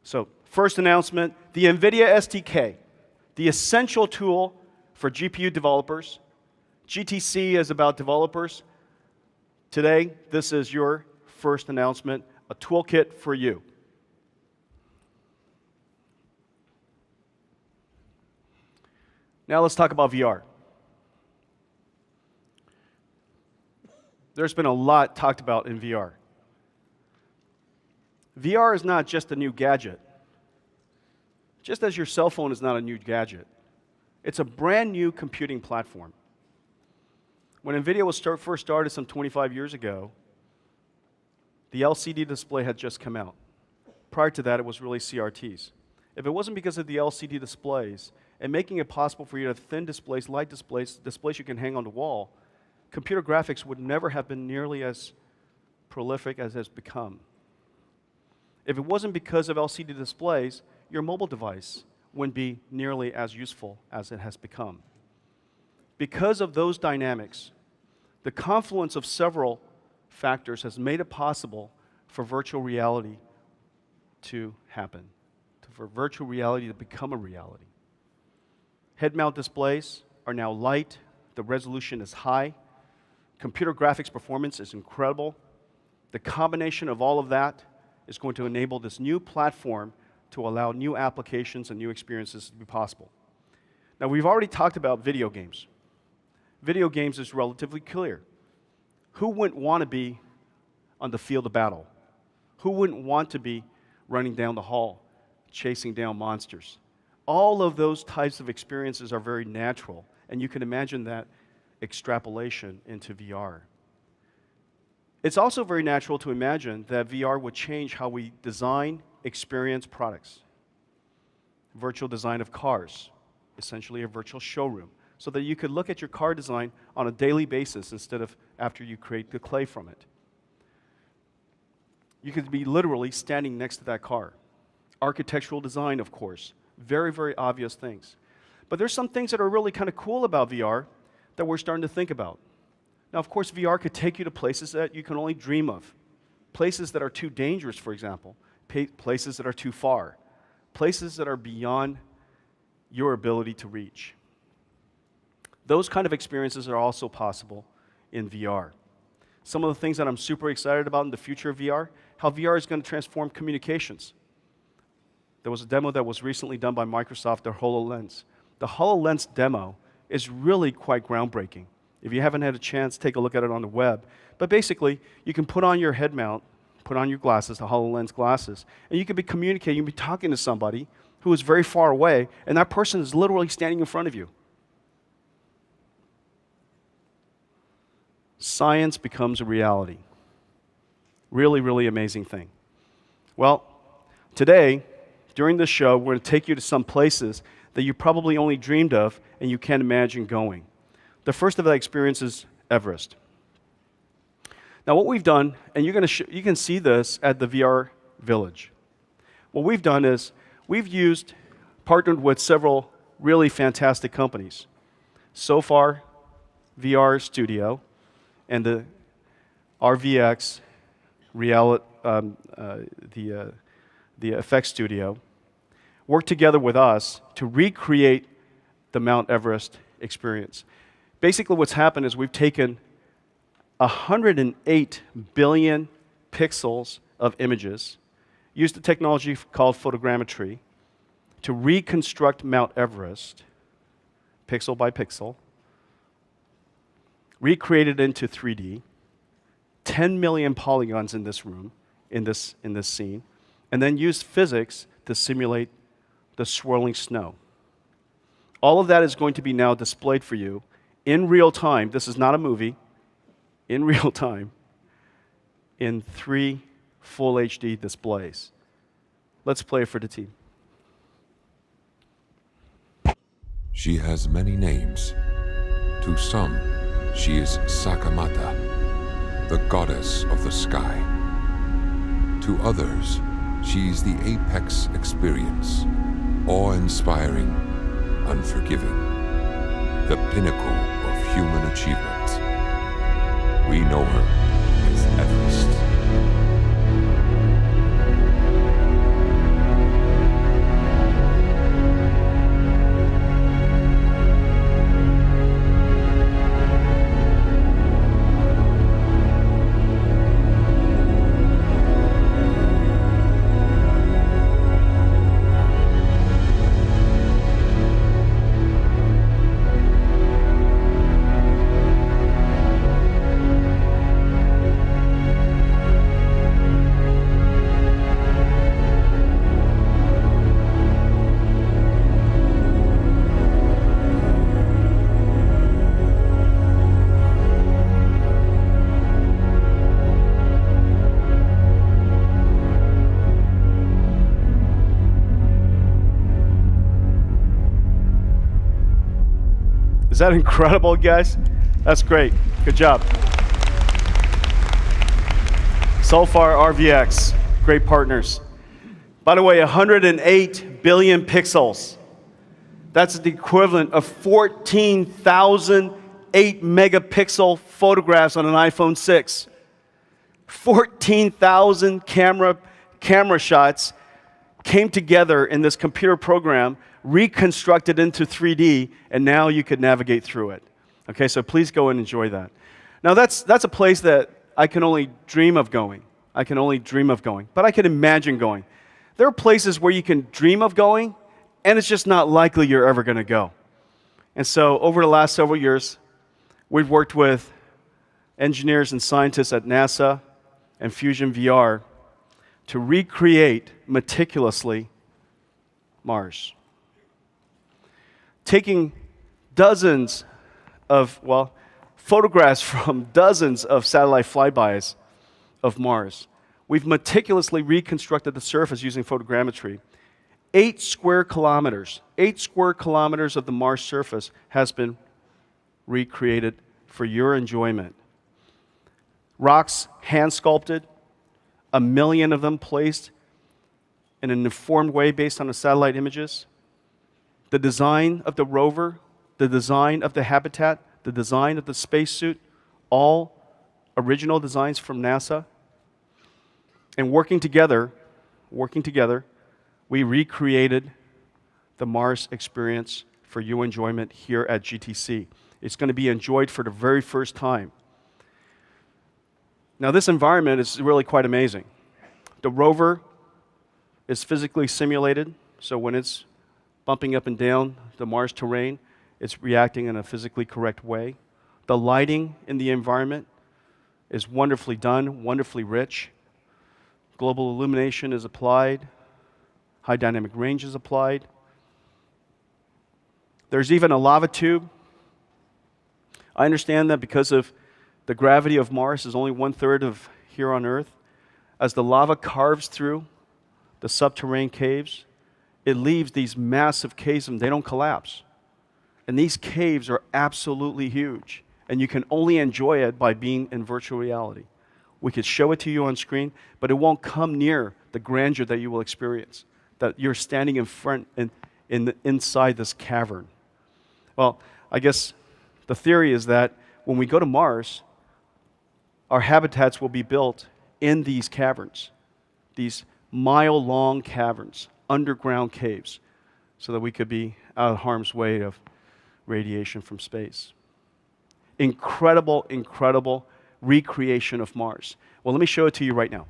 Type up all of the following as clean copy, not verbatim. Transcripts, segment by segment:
So, first announcement, the NVIDIA SDK, the essential tool for GPU developers. GTC is about developers. Today, this is your first announcement, a toolkit for you. Now let's talk about VR. There's been a lot talked about in VR. VR is not just a new gadget. Just as your cell phone is not a new gadget. It's a brand new computing platform. When NVIDIA was first started some 25 years ago, the LCD display had just come out. Prior to that, it was really CRTs. If it wasn't because of the LCD displays and making it possible for you to have thin displays, light displays, displays you can hang on the wall, computer graphics would never have been nearly as prolific as it has become. If it wasn't because of LCD displays, your mobile device wouldn't be nearly as useful as it has become. Because of those dynamics, the confluence of several factors has made it possible for virtual reality to happen, for virtual reality to become a reality. Head-mount displays are now light, the resolution is high, computer graphics performance is incredible. The combination of all of that is going to enable this new platform to allow new applications and new experiences to be possible. Now, we've already talked about video games. Video games is relatively clear. Who wouldn't want to be on the field of battle? Who wouldn't want to be running down the hall, chasing down monsters? All of those types of experiences are very natural, and you can imagine that extrapolation into VR. It's also very natural to imagine that VR would change how we design, experience products. Virtual design of cars, essentially a virtual showroom, so that you could look at your car design on a daily basis instead of after you create the clay from it. You could be literally standing next to that car. Architectural design, of course, very, very obvious things. But there's some things that are really kind of cool about VR that we're starting to think about. Now, of course, VR could take you to places that you can only dream of. Places that are too dangerous, for example. Places that are too far. Places that are beyond your ability to reach. Those kind of experiences are also possible in VR. Some of the things that I'm super excited about in the future of VR, how VR is going to transform communications. There was a demo that was recently done by Microsoft, their HoloLens. The HoloLens demo is really quite groundbreaking. If you haven't had a chance, take a look at it on the web. But basically, you can put on your head mount, put on your glasses, the HoloLens glasses, and you could be communicating, you can be talking to somebody who is very far away, and that person is literally standing in front of you. Science becomes a reality. Really, really amazing thing. Well, today, during this show, we're going to take you to some places that you probably only dreamed of and you can't imagine going. The first of that experience is Everest. Now, what we've done, and you can see this at the VR Village. What we've done is we've partnered with several really fantastic companies. So far, VR Studio and the RVX, the Effects Studio, worked together with us to recreate the Mount Everest experience. Basically, what's happened is we've taken 108 billion pixels of images, used a technology called photogrammetry to reconstruct Mount Everest, pixel by pixel, recreate it into 3D, 10 million polygons in this room, in this scene, and then used physics to simulate the swirling snow. All of that is going to be now displayed for you in real time. This is not a movie. In real time, in 3 full HD displays. Let's play it for the team. She has many names. To some, she is Sakamata, the goddess of the sky. To others, she's the apex experience, awe-inspiring, unforgiving, the pinnacle of human achievement. We know her as Everest. Is that incredible, guys? That's great. Good job. Sulfar RVX, great partners. By the way, 108 billion pixels. That's the equivalent of 14,000 8-megapixel photographs on an iPhone 6. 14,000 camera shots came together in this computer program, reconstructed into 3D, and now you could navigate through it. Okay, so please go and enjoy that. Now that's a place that I can only dream of going. I can only dream of going, but I can imagine going. There are places where you can dream of going, and it's just not likely you're ever going to go. And so over the last several years, we've worked with engineers and scientists at NASA and Fusion VR to recreate meticulously Mars. Taking dozens of, photographs from dozens of satellite flybys of Mars. We've meticulously reconstructed the surface using photogrammetry. 8 square kilometers of the Mars surface has been recreated for your enjoyment. Rocks hand sculpted, 1 million of them placed in an informed way based on the satellite images. The design of the rover, the design of the habitat, the design of the spacesuit, all original designs from NASA. And working together, we recreated the Mars experience for your enjoyment here at GTC. It's going to be enjoyed for the very first time. Now, this environment is really quite amazing. The rover is physically simulated, so when it's bumping up and down the Mars terrain, it's reacting in a physically correct way. The lighting in the environment is wonderfully done, wonderfully rich. Global illumination is applied. High dynamic range is applied. There's even a lava tube. I understand that because of the gravity of Mars is only 1/3 of here on Earth. As the lava carves through the subterranean caves, it leaves these massive caves and they don't collapse. And these caves are absolutely huge. And you can only enjoy it by being in virtual reality. We could show it to you on screen, but it won't come near the grandeur that you will experience, that you're standing in front inside this cavern. Well, I guess the theory is that when we go to Mars, our habitats will be built in these caverns, these mile-long caverns, underground caves, so that we could be out of harm's way of radiation from space. Incredible, incredible recreation of Mars. Well, let me show it to you right now.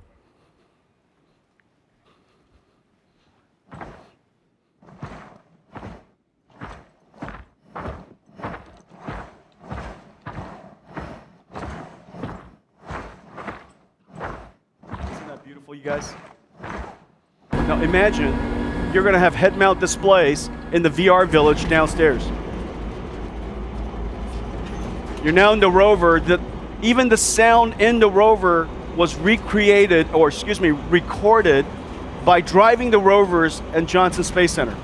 Isn't that beautiful, you guys? Now imagine you're going to have head-mount displays in the VR village downstairs. You're now in the rover. Even the sound in the rover was recorded by driving the rovers and Johnson Space Center.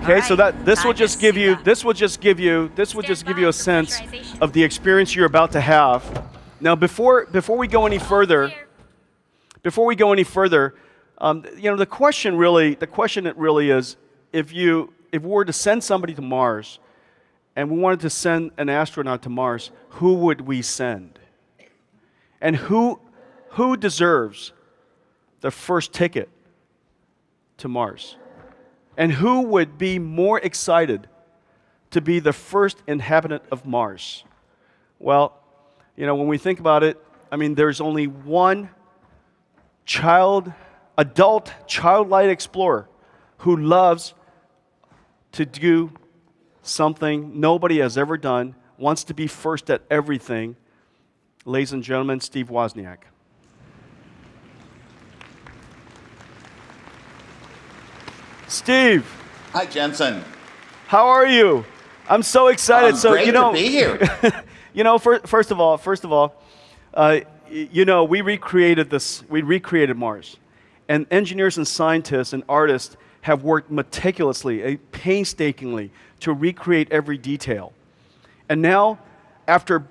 Okay, so that this will just give you a sense of the experience you're about to have. Now, before we go any further, the question really is, if we were to send somebody to Mars, and we wanted to send an astronaut to Mars, who would we send? And who deserves the first ticket to Mars? And who would be more excited to be the first inhabitant of Mars? Well, when we think about it, there's only one adult, childlike explorer who loves to do something nobody has ever done, wants to be first at everything. Ladies and gentlemen, Steve Wozniak. Steve. Hi, Jensen. How are you? I'm so excited. Great to be here. First of all, we recreated Mars. And engineers and scientists and artists have worked meticulously, painstakingly to recreate every detail. And now, after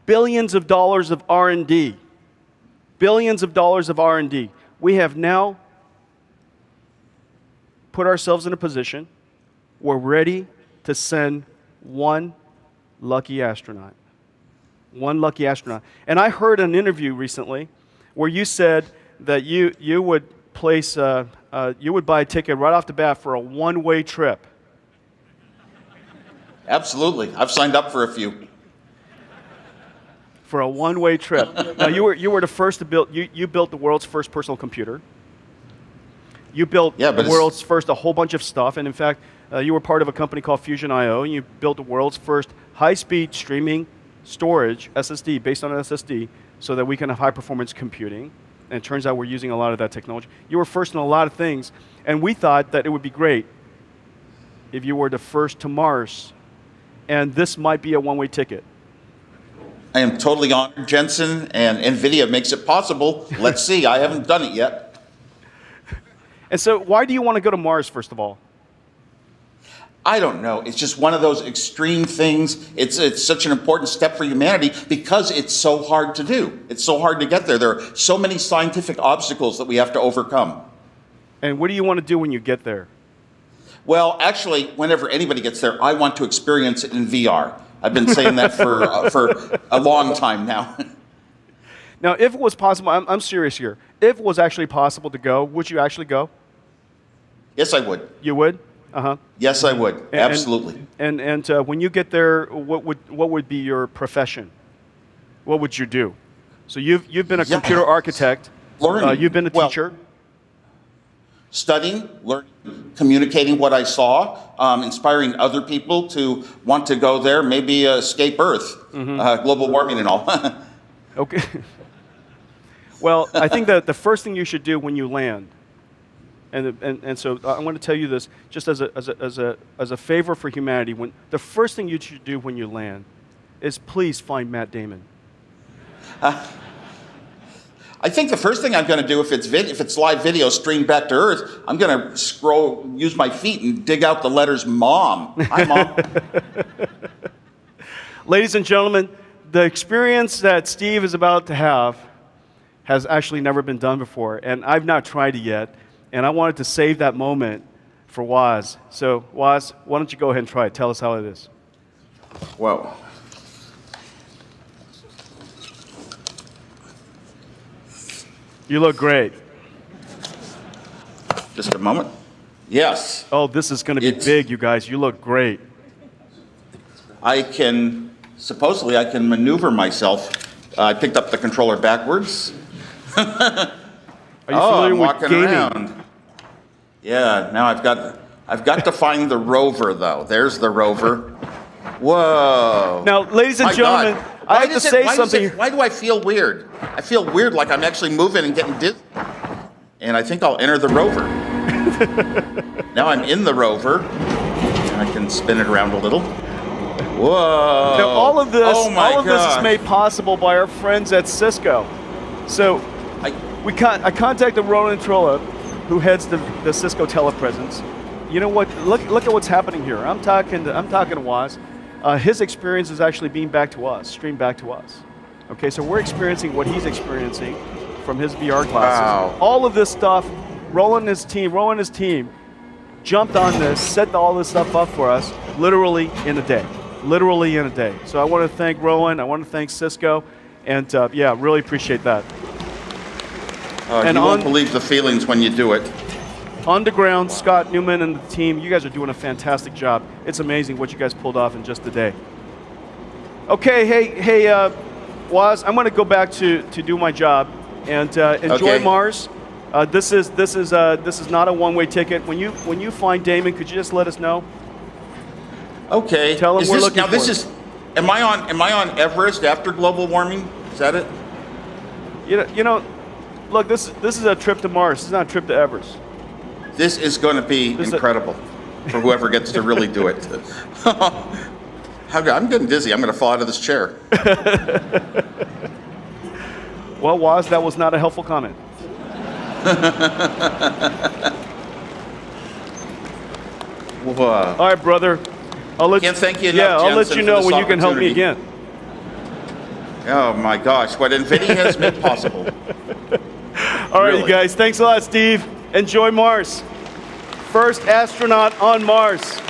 billions of dollars of R&D, we have now put ourselves in a position where we're ready to send one lucky astronaut. One lucky astronaut. And I heard an interview recently where you said that you would place you would buy a ticket right off the bat for a one-way trip. Absolutely. I've signed up for a few. For a one-way trip. Now you were the first to build. You built the world's first personal computer. You built the world's first a whole bunch of stuff, and in fact, you were part of a company called Fusion.io, and you built the world's first high-speed streaming storage SSD based on an SSD, so that we can have high-performance computing. And it turns out we're using a lot of that technology. You were first in a lot of things, and we thought that it would be great if you were the first to Mars, and this might be a one-way ticket. I am totally honored, Jen-Hsun, and NVIDIA makes it possible. Let's see. I haven't done it yet. And so why do you want to go to Mars, first of all? I don't know. It's just one of those extreme things. It's such an important step for humanity because it's so hard to do. It's so hard to get there. There are so many scientific obstacles that we have to overcome. And what do you want to do when you get there? Well, actually, whenever anybody gets there, I want to experience it in VR. I've been saying that for a long time now. Now, if it was possible, I'm serious here. If it was actually possible to go, would you actually go? Yes, I would. You would? Uh-huh. Yes, I would. Absolutely. And when you get there, what would be your profession? What would you do? So you've been a computer architect. Learning. You've been a teacher. Studying, learning, communicating what I saw, inspiring other people to want to go there, maybe escape Earth, global warming and all. Okay. Well, I think that the first thing you should do when you land, and so I want to tell you this just as a favor for humanity. The first thing you should do when you land is please find Matt Damon. I think the first thing I'm going to do, if it's live video streamed back to Earth, I'm going to use my feet and dig out the letters "Mom." Hi, Mom. Ladies and gentlemen, the experience that Steve is about to have has actually never been done before, and I've not tried it yet, and I wanted to save that moment for Woz. So, Woz, why don't you go ahead and try it? Tell us how it is. Whoa. You look great. Just a moment. Yes. Oh, this is going to be big, you guys. You look great. Supposedly I can maneuver myself. I picked up the controller backwards. Are you familiar with gaming? Around. Yeah, now I've got to find the rover, though. There's the rover. Whoa. Now, ladies and gentlemen, I have to say something. Why do I feel weird? I feel weird like I'm actually moving and getting dizzy. And I think I'll enter the rover. Now I'm in the rover. And I can spin it around a little. Whoa. Now, all of this is made possible by our friends at Cisco. So, I contacted Roland Trolla, who heads the Cisco telepresence. You know what? Look at what's happening here. I'm talking to Woz. His experience is actually being back to us, streamed back to us. Okay, so we're experiencing what he's experiencing from his VR glasses. Wow. All of this stuff, Roland and his team jumped on this, set all this stuff up for us, literally in a day. Literally in a day. So I want to thank Roland. I want to thank Cisco, and yeah, really appreciate that. You won't believe the feelings when you do it. On the ground, Scott Newman and the team, you guys are doing a fantastic job. It's amazing what you guys pulled off in just a day. Okay, hey, Woz, I'm going to go back to do my job and enjoy Mars. This is not a one-way ticket. When you find Damon, could you just let us know? Okay. Tell him we're looking for him. Am I on Everest after global warming? Is that it? You know, look, this is a trip to Mars. This is not a trip to Everest. This is going to be incredible for whoever gets to really do it. I'm getting dizzy. I'm going to fall out of this chair. Well, Woz, that was not a helpful comment. Whoa. All right, brother. Can't thank you enough, Yeah, I'll let Jensen, you for know this when you can help me opportunity. again. Oh my gosh, what NVIDIA has made possible. All right, Really. you guys. Thanks a lot, Steve. Enjoy Mars. First astronaut on Mars.